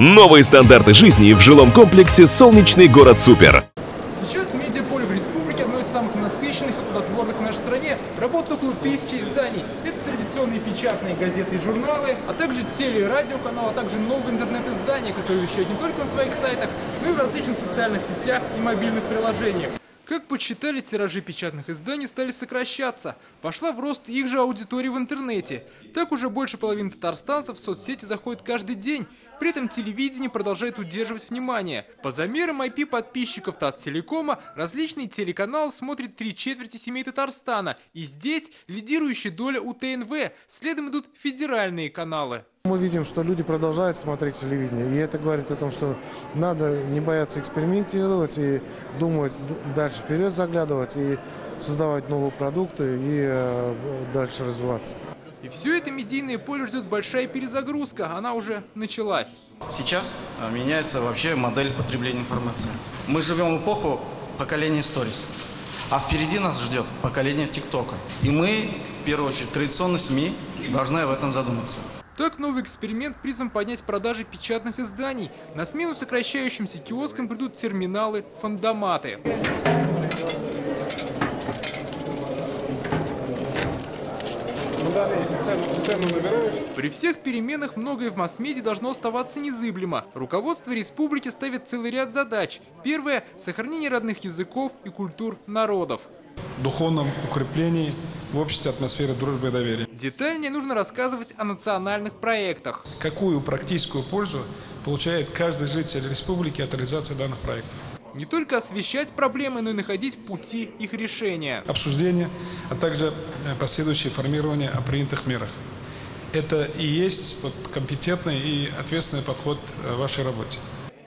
Новые стандарты жизни в жилом комплексе «Солнечный город Супер». Сейчас медиаполе в республике одно из самых насыщенных и плодотворных в нашей стране. Работает около 1000 изданий. Это традиционные печатные газеты и журналы, а также теле- и радиоканалы, а также новые интернет-издания, которые вещают не только на своих сайтах, но и в различных социальных сетях и мобильных приложениях. Как подсчитали, тиражи печатных изданий стали сокращаться. Пошла в рост их же аудитория в интернете. Так уже больше половины татарстанцев в соцсети заходят каждый день. При этом телевидение продолжает удерживать внимание. По замерам IP-подписчиков Таттелекома различные телеканалы смотрят 3/4 семей Татарстана. И здесь лидирующая доля у ТНВ. Следом идут федеральные каналы. Мы видим, что люди продолжают смотреть телевидение, и это говорит о том, что надо не бояться экспериментировать и думать дальше вперед, заглядывать и создавать новые продукты и дальше развиваться. И все это медийное поле ждет большая перезагрузка, она уже началась. Сейчас меняется вообще модель потребления информации. Мы живем в эпоху поколения сторис, а впереди нас ждет поколение ТикТока. И мы, в первую очередь, традиционные СМИ, должны об этом задуматься. Так, новый эксперимент призван поднять продажи печатных изданий. На смену сокращающимся киоскам придут терминалы, фандоматы. При всех переменах многое в масс-медиа должно оставаться незыблемо. Руководство республики ставит целый ряд задач. Первое – сохранение родных языков и культур народов. Духовном укреплении в обществе атмосферы дружбы и доверия. Детальнее нужно рассказывать о национальных проектах. Какую практическую пользу получает каждый житель республики от реализации данных проектов? Не только освещать проблемы, но и находить пути их решения. Обсуждение, а также последующее формирование о принятых мерах. Это и есть компетентный и ответственный подход в вашей работе.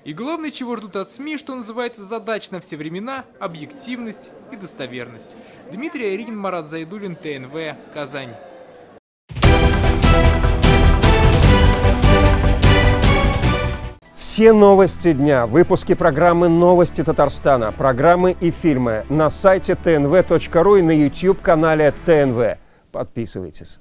И главное, чего ждут от СМИ, что называется задач на все времена – объективность и достоверность. Дмитрий Айринин, Марат Зайдуллин, ТНВ, Казань. Все новости дня, выпуски программы «Новости Татарстана», программы и фильмы на сайте tnv.ru и на YouTube-канале ТНВ. Подписывайтесь.